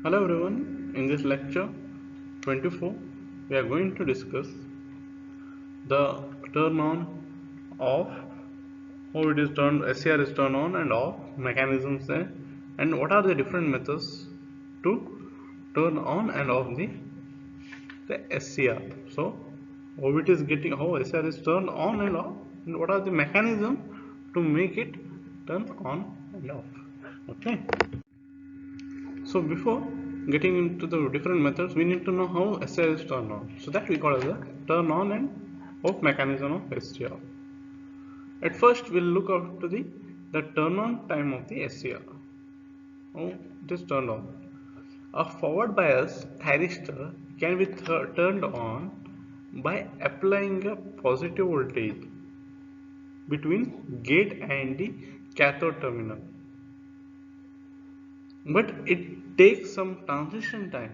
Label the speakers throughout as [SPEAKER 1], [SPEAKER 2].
[SPEAKER 1] Hello everyone, in this lecture 24 we are going to discuss the turn on off, how it is turned, SCR is turned on and off mechanisms there, and what are the different methods to turn on and off the SCR. So how it is getting, how SCR is turned on and off, and what are the mechanism to make it turn on and off. Okay. So before getting into the different methods, we need to know how SCR is turned on. So that we call as a turn on and off mechanism of SCR. At first, we'll look up to the turn on time of the SCR. Oh, it is turned on. A forward bias thyristor can be turned on by applying a positive voltage between gate and the cathode terminal. But it takes some transition time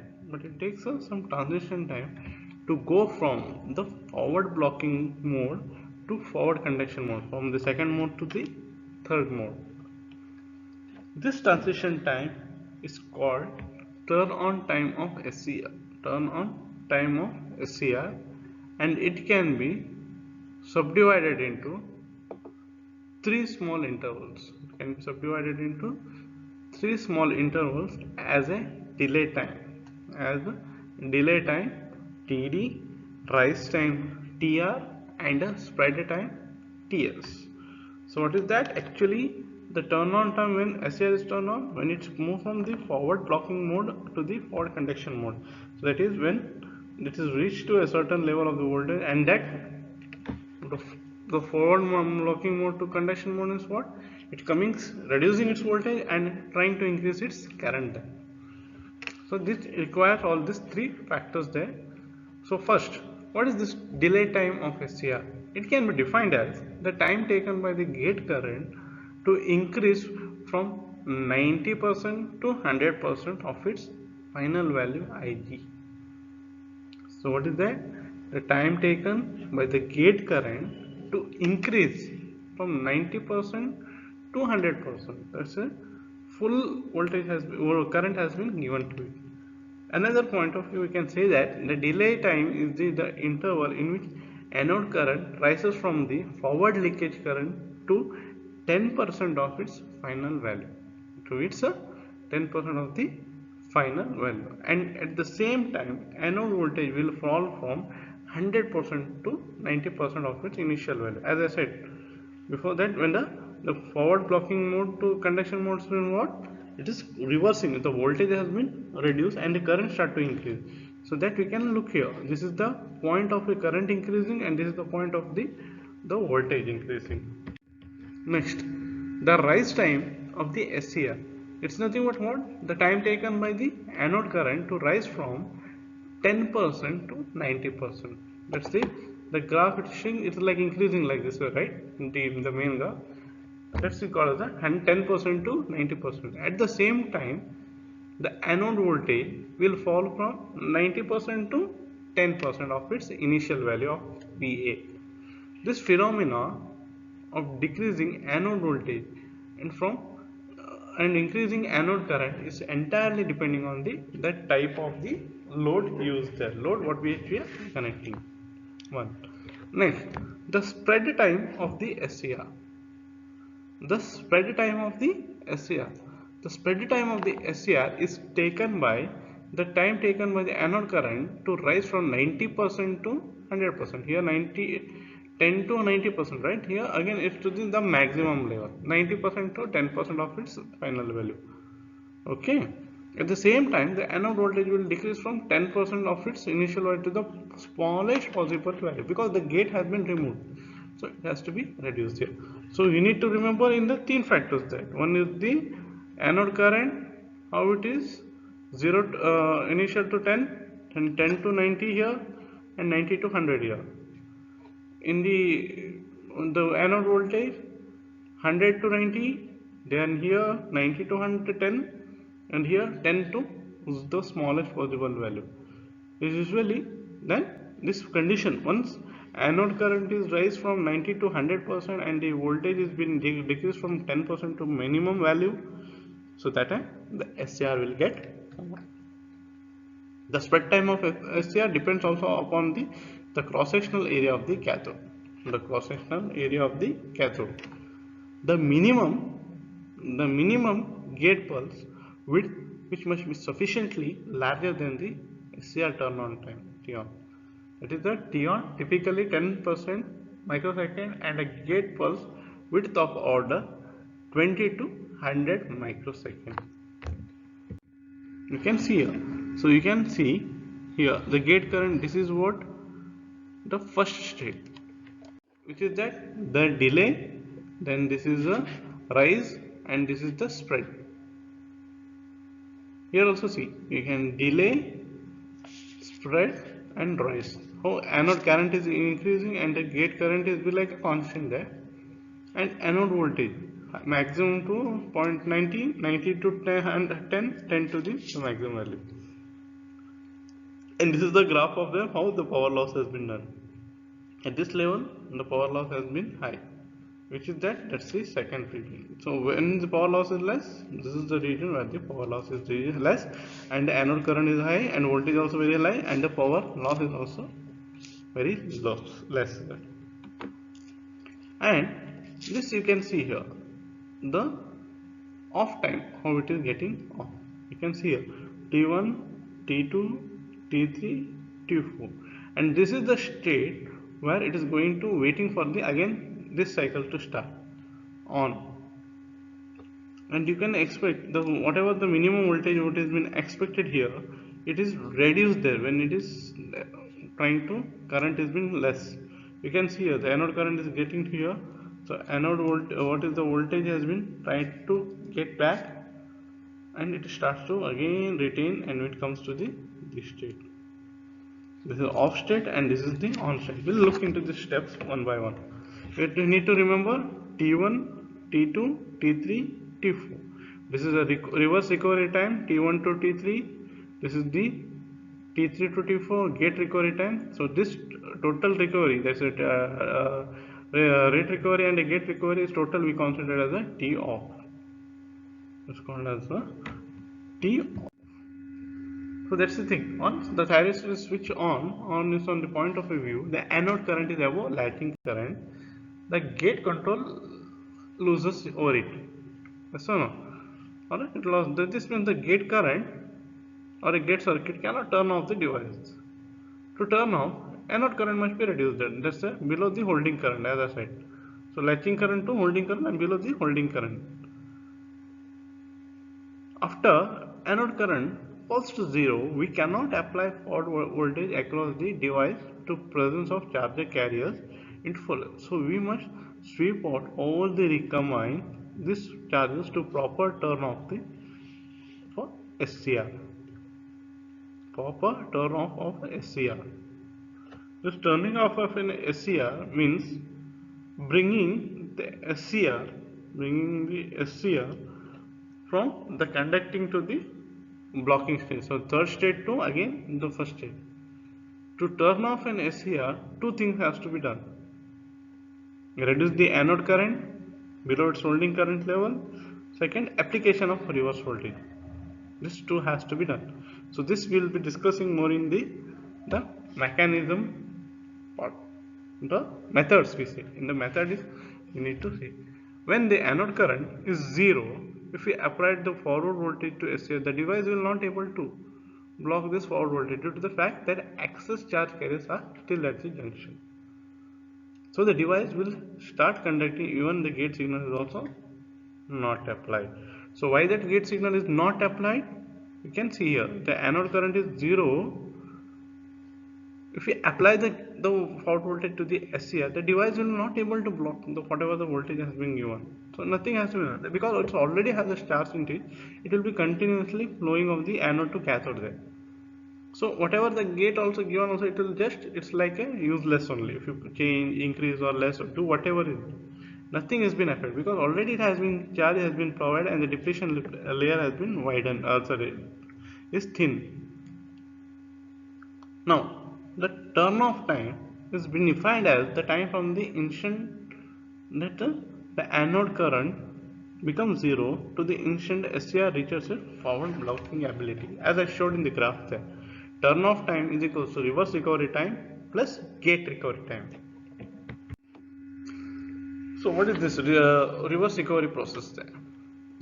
[SPEAKER 1] to go from the forward blocking mode to forward conduction mode, from the second mode to the third mode. This transition time is called turn on time of SCR, and it can be subdivided into three small intervals. As a delay time, TD, rise time TR, and a spread time TS. So what is that? Actually, the turn on time when SCR is turned on, when it's moved from the forward blocking mode to the forward conduction mode. So that is when it is reached to a certain level of the voltage, and that the forward blocking mode to conduction mode is what? It coming reducing its voltage and trying to increase its current. So this requires all these three factors there. So first, what is this delay time of SCR? It can be defined as the time taken by the gate current to increase from 90% to 100% of its final value IG. So what is that? The time taken by the gate current to increase from 90% to 100%. That's a full voltage current has been given to it. Another point of view, we can say that the delay time is the interval in which anode current rises from the forward leakage current to 10% of its final value. So it's a 10% of the final value, and at the same time anode voltage will fall from 100% to 90% of its initial value. As I said before, that when the forward blocking mode to conduction mode is what? It is reversing. The voltage has been reduced and the current start to increase. So that we can look here. This is the point of the current increasing, and this is the point of the voltage increasing. Next, the rise time of the SCR. It's nothing but what? The time taken by the anode current to rise from 10% to 90%. That's the graph it's showing. It's like increasing like this way, right? In the main graph. That's called as a 10% to 90%. At the same time, the anode voltage will fall from 90% to 10% of its initial value of VA. This phenomena of decreasing anode voltage and increasing anode current is entirely depending on the type of the load used there. Load what we are connecting. One. Next, the spread time of the SCR. The spread time of the SCR. The spread time of the SCR is taken by the time taken by the anode current to rise from 90% to 100%. Here 10 to 90%, right? Here again it's to the maximum level, 90% to 10% of its final value. Okay. At the same time, the anode voltage will decrease from 10% of its initial value to the smallest possible value, because the gate has been removed. So it has to be reduced here. So you need to remember in the three factors that one is the anode current, how it is 0 initial to 10 and 10 to 90 here, and 90 to 100 here. In the anode voltage 100 to 90, then here 90 to 110, and here 10 to the smallest possible value. Is usually then this condition, once anode current is raised from 90 to 100% and the voltage is been decreased from 10% to minimum value, so that time the SCR will get The spread time of SCR depends also upon the cross-sectional area of the cathode. The cross-sectional area of the cathode. The minimum gate pulse width which must be sufficiently larger than the SCR turn-on time T-on. That is the T-on typically 10% microsecond and a gate pulse width of order 20 to 100 microsecond. You can see here. So you can see here the gate current. This is what the first state, which is that the delay. Then this is the rise, and this is the spread. Here also see you can delay, spread, and rise. How anode current is increasing and the gate current is be like a constant there, and anode voltage maximum to 0.90, 90 to 10 to the maximum value. And this is the graph of how the power loss has been done. At this level, the power loss has been high, which is that's the second region. So when the power loss is less, this is the region where the power loss is less, and the anode current is high, and voltage also very high, and the power loss is also very low, less. And this you can see here, the off time, how it is getting off. You can see here T1, T2, T3, T4, and this is the state where it is going to waiting for the again this cycle to start on. And you can expect the whatever the minimum voltage what has been expected here, it is reduced there when it is trying to current has been less. You can see here the anode current is getting here. So anode what is the voltage has been tried to get back, and it starts to again retain, and it comes to this state. This is off state and this is the on state. We'll look into the steps one by one. You need to remember T1, T2, T3, T4. This is a reverse recovery time T1 to T3. This is the T3 to T4 gate recovery time. So this total recovery, that's it, rate recovery and a gate recovery is total we consider as a T off. It's called as a T off. So that's the thing. Once the thyristor is switch on is on the point of view, the anode current is above latching current. The gate control loses over it. Yes or no? Alright, it lost. This means the gate current or a gate circuit cannot turn off the device. To turn off, anode current must be reduced. That's below the holding current, as I said. So latching current to holding current and below the holding current. After anode current falls to 0, we cannot apply forward voltage across the device to presence of charger carriers into full. So we must sweep out all the recombine these charges to proper turn off for SCR. Proper turn off of SCR. This turning off of an SCR means bringing the SCR from the conducting to the blocking state. So third state to again the first state. To turn off an SCR, two things has to be done. Reduce the anode current below its holding current level. Second, application of reverse voltage. This two has to be done. So this we will be discussing more in the mechanism part. The methods we say. In the method is you need to see. When the anode current is 0, if we apply the forward voltage to SCR, the device will not able to block this forward voltage due to the fact that excess charge carriers are still at the junction. So the device will start conducting even the gate signal is also not applied. So why that gate signal is not applied? You can see here the anode current is 0. If we apply the forward voltage to the SCR, the device will not able to block whatever the voltage has been given. So nothing has to be done because it already has a charge in it. It will be continuously flowing of the anode to cathode there. So whatever the gate also given also it will just it's like a useless only. If you change, increase or less or do whatever it is, nothing has been affected because already it has been charge has been provided and the depletion layer has been widened. Is thin. Now the turn off time is been defined as the time from the instant that the anode current becomes 0 to the instant SCR reaches its forward blocking ability, as I showed in the graph there. turn off time is equals to reverse recovery time plus gate recovery time. So what is this reverse recovery process then?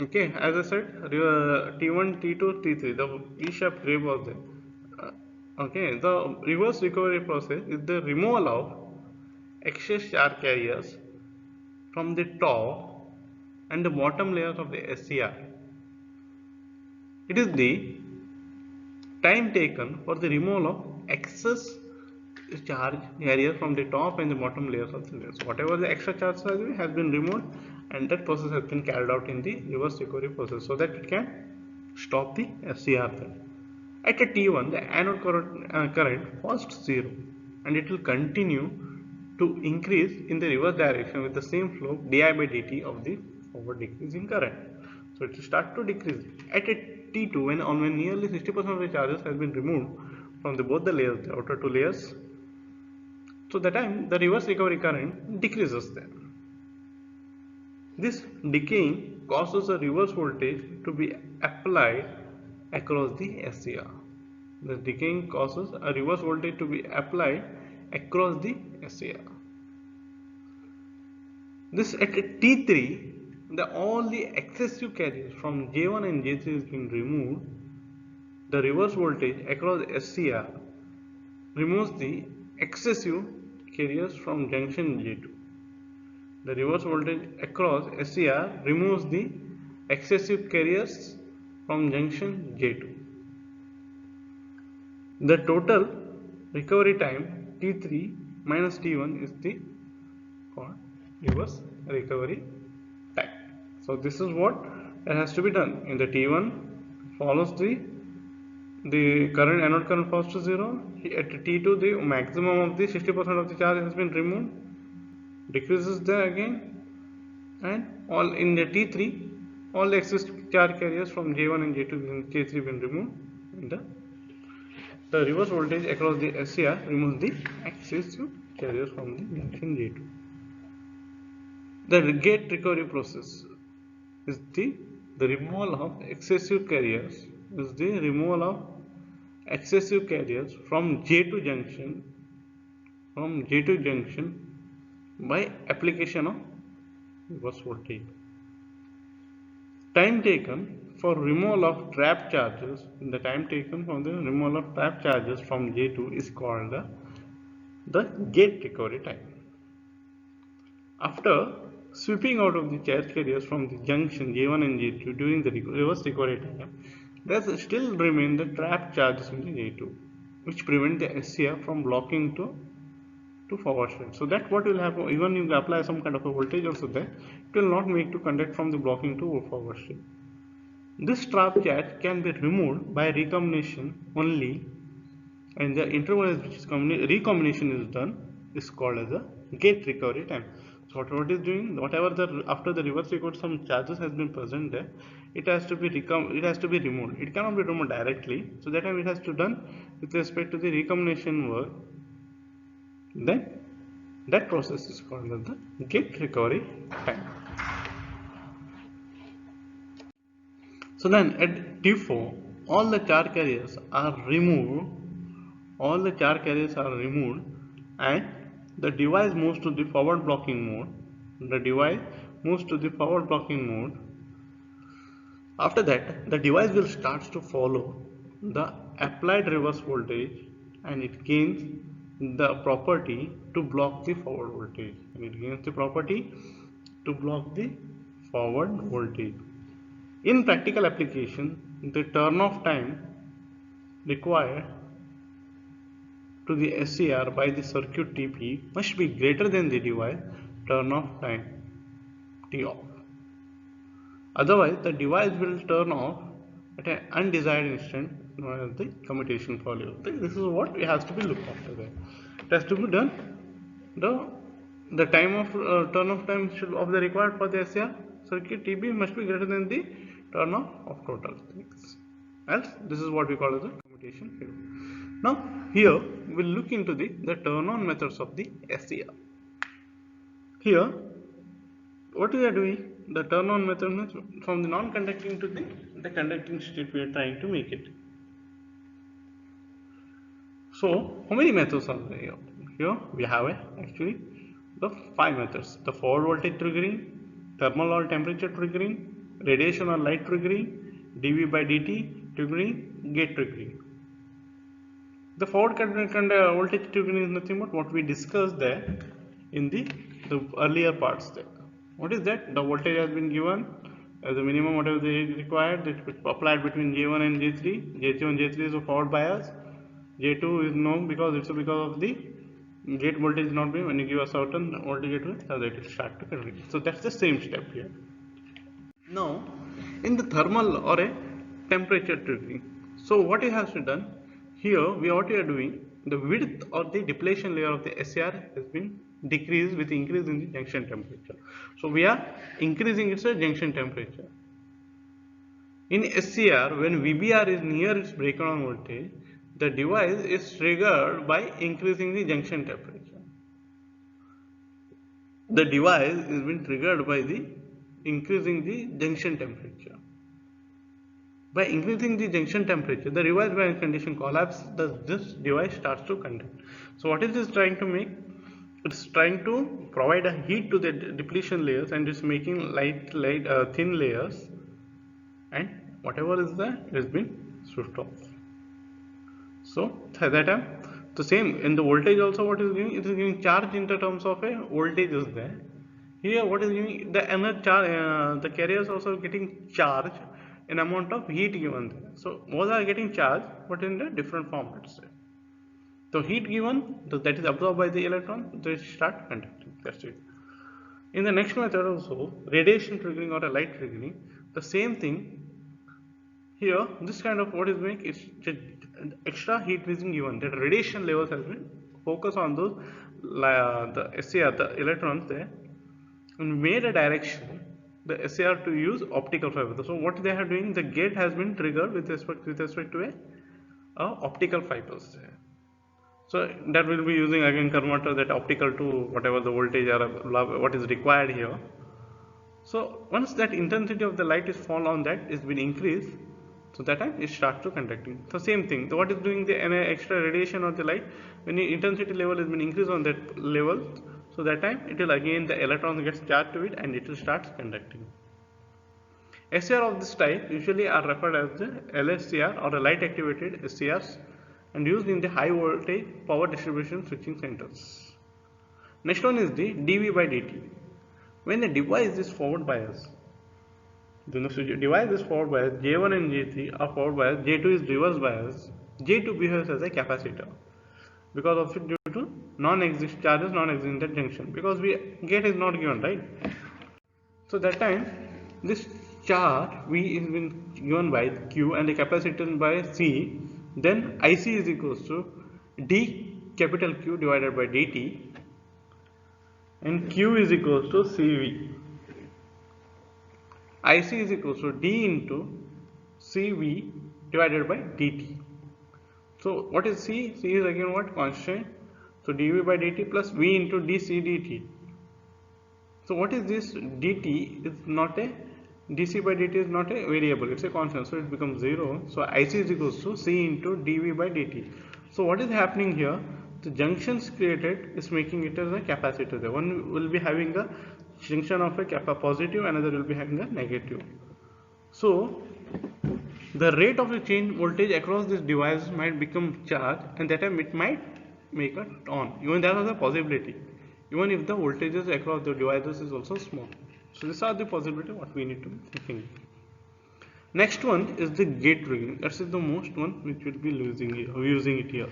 [SPEAKER 1] Okay, as I said, T1, T2, T3, the V-shaped graph was there. Okay, the reverse recovery process is the removal of excess charge carriers from the top and the bottom layers of the SCR. It is the time taken for the removal of excess charge carrier from the top and the bottom layers of the layers. Whatever the extra charge has been removed, and that process has been carried out in the reverse recovery process so that it can stop the SCR there. At a T1, the anode current falls to 0 and it will continue to increase in the reverse direction with the same flow di by dt of the forward decreasing current. So it will start to decrease. At a T2, when nearly 60% of the charges has been removed from both the layers, the outer two layers, so that time the reverse recovery current decreases there. This decaying causes a reverse voltage to be applied across the SCR. The decaying causes a reverse voltage to be applied across the SCR. This at T3, all the excessive carriers from J1 and J3 is being removed. The reverse voltage across SCR removes the excessive carriers from junction J2. The reverse voltage across SCR removes the excessive carriers from junction J2. The total recovery time T3 minus T1 is the reverse recovery time. So this is what has to be done. In the T1 follows the current anode current falls to 0. At T2 the maximum of the 60% of the charge has been removed, decreases there again, and all in the T3 all the excess charge carriers from J1 and J2 and J3 been removed, and the reverse voltage across the SCR removes the excessive carriers from the junction J2. The gate recovery process is the removal of excessive carriers from J2 junction by application of reverse voltage. Time taken for removal of trap charges, the time taken from the removal of trap charges from J2 is called the gate recovery time. After sweeping out of the charge carriers from the junction J1 and J2 during the reverse recovery time, there still remain the trap charges in the J2, which prevent the SCR from blocking to forward state. So that what will happen, even you apply some kind of a voltage also there, it will not make to conduct from the blocking to forward state. This trap charge can be removed by recombination only, and the interval which is recombination is done is called as a gate recovery time. So what it is doing, whatever after the reverse recovery some charges has been present there, it has to be removed. It cannot be removed directly, so that time it has to done with respect to the recombination work. Then that process is called as the gate recovery time. So then at T4 all the charge carriers are removed, and the device moves to the forward blocking mode. After that the device will start to follow the applied reverse voltage, and it gains the property to block the forward voltage, In practical application, the turn off time required to the SCR by the circuit TP must be greater than the device turn off time T off. Otherwise, the device will turn off at an undesired instant, known as the commutation failure. This is what has to be looked after there. It has to be done. The time of turn off time of the required for the SCR circuit TB must be greater than the turn off of total things. Else, this is what we call as the commutation failure. Now, here we will look into the turn on methods of the SCR. Here, what we are doing, the turn on method means from the non-conducting to the conducting state we are trying to make it. So how many methods are there here? Here we have actually the 5 methods: the forward voltage triggering, thermal or temperature triggering, radiation or light triggering, dV by dt triggering, gate triggering. The forward voltage triggering is nothing but what we discussed there in the earlier parts there. What is that? The voltage has been given as a minimum whatever they required, that applied between J1 and J3. J1 J3 is a forward bias. J2 is known because of the gate voltage is not being, when you give a certain voltage it will start to convert. So that's the same step here. Now in the thermal or a temperature triggering, so what it has to done here, what we are doing, the width of the depletion layer of the SCR has been decreased with increase in the junction temperature. So we are increasing its junction temperature. In SCR, when VBR is near its breakdown voltage, the device is triggered by increasing the junction temperature. The device is being triggered by the increasing the junction temperature. By increasing the junction temperature, the reverse bias condition collapse, this device starts to conduct. So what is this trying to make? It's trying to provide a heat to the depletion layers and it's making thin layers, and whatever is there has been switched off. So at that time, the same in the voltage also, what is giving? It is giving charge in the terms of a voltage is there. Here what is giving? The energy charge, the carriers also getting charge in amount of heat given there. So both are getting charge but in the different formats. So heat given, that is absorbed by the electron, they start conducting. That's it. In the next method also, radiation triggering or a light triggering, the same thing. Here, this kind of what is make is extra heat is given. That radiation levels has been focused on those the SCR, the electrons there, and made a direction the SCR to use optical fiber. So what they are doing, the gate has been triggered with respect to a optical fibers there. So that will be using again converter that optical to whatever the voltage or what is required here. So once that intensity of the light is fall on that is been increased, so that time it starts to conducting. So same thing. So what is doing the extra radiation of the light, when the intensity level has been increased on that level, so that time it will again the electrons gets charged to it and it will start conducting. SCR of this type usually are referred as the LSCR or a light activated SCRs and used in the high voltage power distribution switching centers. Next one is the dV by dt. When the device is forward bias, the device is forward bias, J1 and J3 are forward bias, J2 is reverse bias, J2 behaves as a capacitor because of it, due to non-exist charges non-existing in that junction, because gate is not given, right? So that time this charge V is been given by Q and the capacitance by C, then IC is equals to D capital Q divided by dt, and Q is equals to CV. IC is equals to D into CV divided by dt. So what is C? C is again what? Constant. So dV by dt plus V into dC dt. So what is this? Dt is not a, dC by dt is not a variable, it's a constant, so it becomes 0. So IC is equals to C into dV by dt. So what is happening here? The junctions created is making it as a capacitor. The one will be having a junction of a positive, another will be having a negative. So the rate of the change voltage across this device might become charged, and that time it might make a on. Even that is a possibility, even if the voltages across the devices is also small. So these are the possibility what we need to be thinking. Next one is the gate triggering. That is the most one which will be using it here.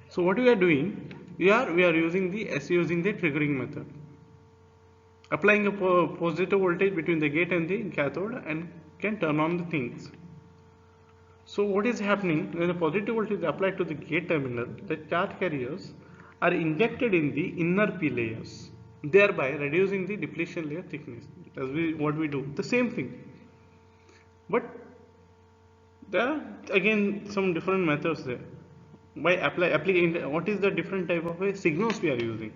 [SPEAKER 1] So what we are doing, we are using the triggering method, applying a positive voltage between the gate and the cathode and can turn on the things. So what is happening, when the positive voltage is applied to the gate terminal, the charge carriers are injected in the inner P layers, thereby reducing the depletion layer thickness. As what we do, the same thing. But there are again some different methods there. By applying, what is the different type of signals we are using?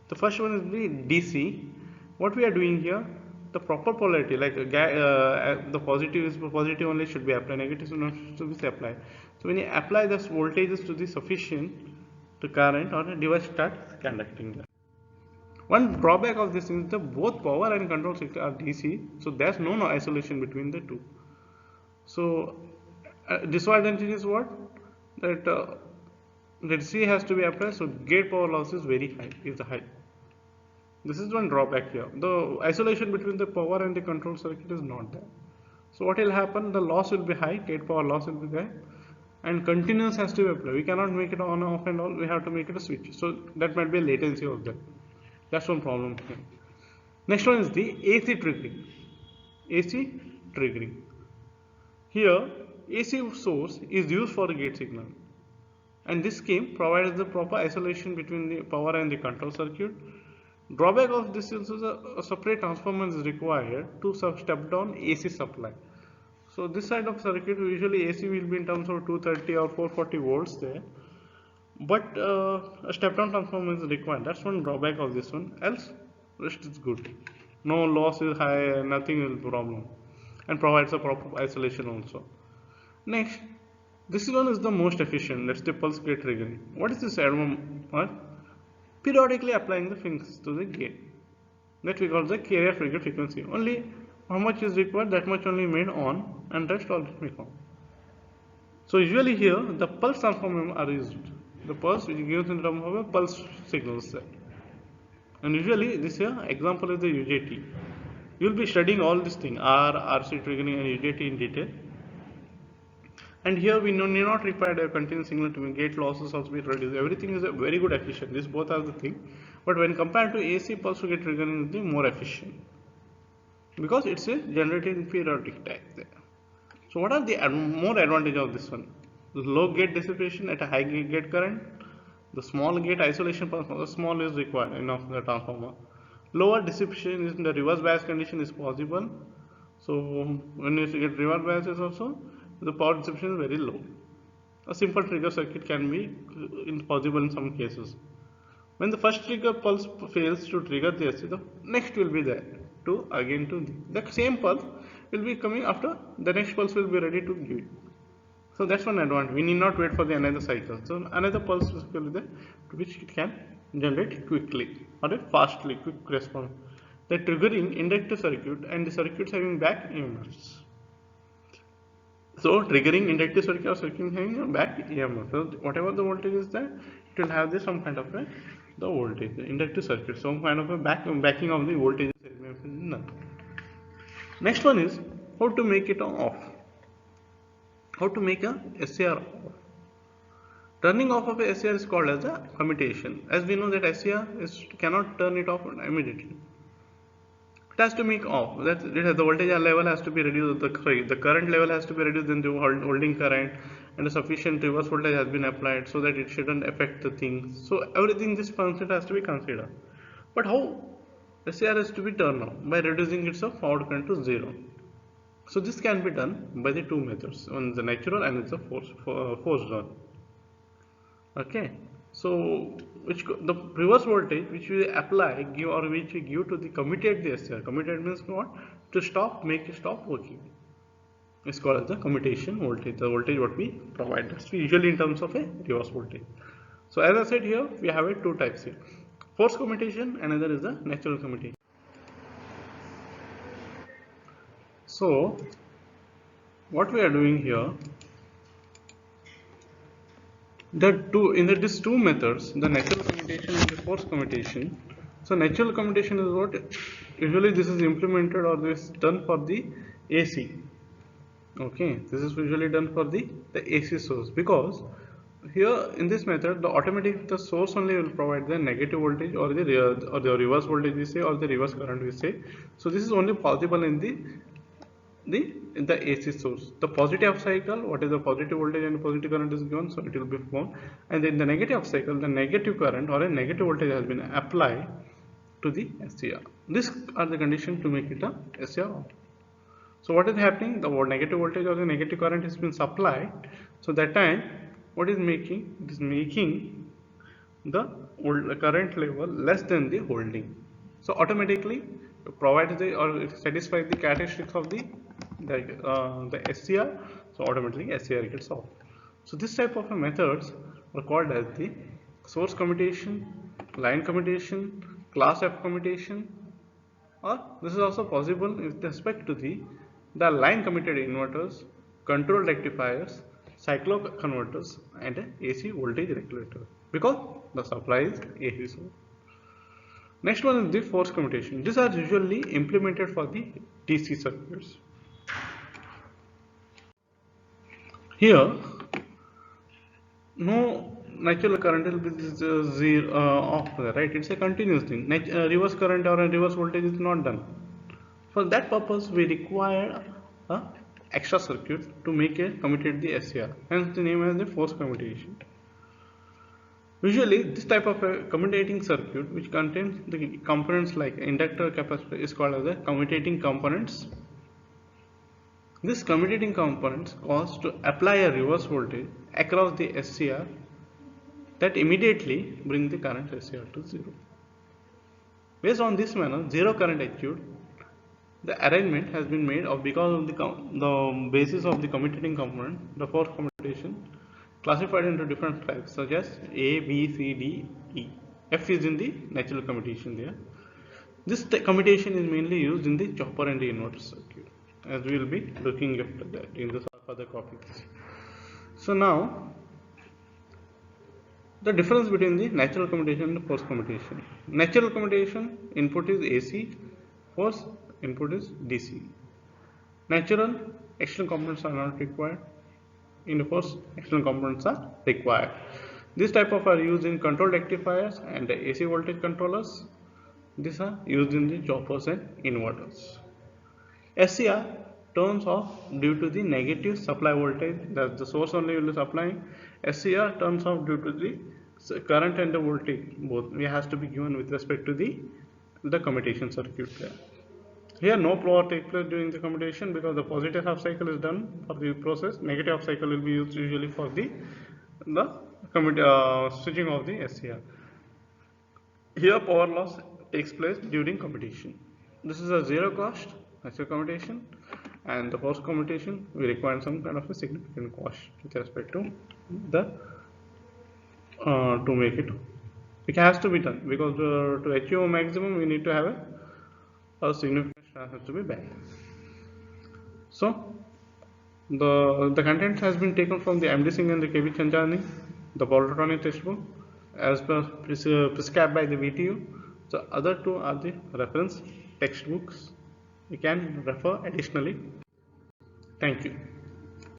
[SPEAKER 1] The first one is the DC. What we are doing here, the proper polarity, like the positive is positive only should be applied, negative is not should be applied. So when you apply this voltages to the sufficient, the current or the device starts conducting. One drawback of this is that both power and control circuit are DC, so there's no isolation between the two. So disadvantage is what? That C has to be applied, so gate power loss is very high, is high. This is one drawback here. The isolation between the power and the control circuit is not there. So what will happen? The loss will be high, gate power loss will be high, and continuous has to be applied. We cannot make it on, off and all, we have to make it a switch. So that might be a latency of that. That's one problem here. Next one is the AC triggering. AC triggering. Here, AC source is used for the gate signal, and this scheme provides the proper isolation between the power and the control circuit. Drawback of this is a separate transformer is required to step down AC supply. So this side of circuit usually AC will be in terms of 230 or 440 volts there, but a step down transformer is required. That's one drawback of this one. Else rest is good. No loss is high, nothing is problem, and provides a proper isolation also. Next, this one is the most efficient. That's the pulse gate triggering. What is this part? Periodically applying the things to the gate. That we call the carrier trigger frequency. Only how much is required, that much only made on, and rest all make on. So usually here the pulse transformer are used. The pulse which gives in terms of a pulse signals there. And usually this here example is the UJT. You will be studying all this thing R, RC triggering and UJT in detail. And here we need not require a continuous signal to gate losses also be reduced. Everything is a very good efficient. This both are the thing. But when compared to AC pulse gate triggering is the more efficient, because it's a generated periodic type there. So what are the more advantage of this one? The low gate dissipation at a high gate current. The small gate isolation, the small is required enough the transformer. Lower dissipation is in the reverse bias condition is possible. So when you get reverse biases also, the power dissipation is very low. A simple trigger circuit can be possible in some cases. When the first trigger pulse fails to trigger the AC, the next will be there to again to the same pulse will be coming after the next pulse will be ready to give it. So that's one advantage. We need not wait for the another cycle. So another pulse will be there to which it can generate quickly or a fastly quick response. The triggering inductive circuit and the circuits having back EMFs. So triggering inductive circuit or circuit having a back EMF. So whatever the voltage is there, it will have this some kind of a the voltage, the inductive circuit, some kind of a backing of the voltage. Next one is how to make it off. How to make a SCR off. Turning off of a SCR is called as a commutation. As we know that SCR cannot turn it off immediately. It has to make off. That the voltage level has to be reduced. The current level has to be reduced in the holding current, and a sufficient reverse voltage has been applied so that it shouldn't affect the things. So everything this concept has to be considered. But how SCR has to be turned off? By reducing its forward current to 0. So this can be done by the two methods. One is the natural and it's a forced one. Okay. So the reverse voltage which we apply or which we give to the commutate the SCR. Commutate means what? To stop, make it stop working. It's called as the commutation voltage. The voltage what we provide. That's usually in terms of a reverse voltage. So as I said here, we have two types here. Forced commutation, another is the natural commutation. So what we are doing here, these two methods, the natural commutation and the forced commutation. So natural commutation is what usually this is implemented or this is done for the AC. Okay, this is usually done for the AC source, because here in this method the source only will provide the negative voltage or the reverse voltage we say, or the reverse current we say. So this is only possible in the AC source. The positive cycle, what is the positive voltage and positive current is given, so it will be formed, and in the negative cycle the negative current or a negative voltage has been applied to the SCR. These are the conditions to make it a SCR off. So what is happening? The negative voltage or the negative current has been supplied. So that time what is making? It is making the current level less than the holding. So automatically provides the or it satisfies the characteristics of the SCR, so automatically SCR gets solved. So this type of methods are called as the source commutation, line commutation, class F commutation, or this is also possible with respect to the line commuted inverters, control rectifiers, cyclo converters, and AC voltage regulator, because the supply is AC source. Next one is the force commutation. These are usually implemented for the DC circuits. Here, no natural current will be zero off, right? It's a continuous thing. Reverse current or a reverse voltage is not done. For that purpose, we require a extra circuit to make a commutate the SCR. Hence, the name is the force commutation. Usually, this type of a commutating circuit, which contains the components like inductor, capacitor, is called as the commutating components. This commutating components cause to apply a reverse voltage across the SCR that immediately bring the current SCR to zero. Based on this manner, zero current achieved. The arrangement has been made of because of the basis of the commutating component, the force commutation, classified into different types such as A, B, C, D, E. F is in the natural commutation there. This commutation is mainly used in the chopper and the inverter circuit, as we will be looking after that in the further topics. So now, the difference between the natural commutation and force commutation. Natural commutation input is AC, force input is DC. Natural external components are not required. In the force, external components are required. This type of are used in control rectifiers and the AC voltage controllers. These are used in the choppers and inverters. SCR turns off due to the negative supply voltage, that the source only will be supplying. SCR turns off due to the current and the voltage, both it has to be given with respect to the commutation circuit there. Here no power takes place during the commutation because the positive half cycle is done for the process. Negative half cycle will be used usually for the switching of the SCR. Here power loss takes place during commutation. This is a zero cost natural commutation, and the force commutation we require some kind of a significant cost with respect to the to make it. It has to be done because to achieve a maximum we need to have a significant has to be back. So the content has been taken from the MD Singh and the KB Chanjani, the Polytronic textbook, as per prescribed by the VTU. The other two are the reference textbooks. You can refer additionally. Thank you.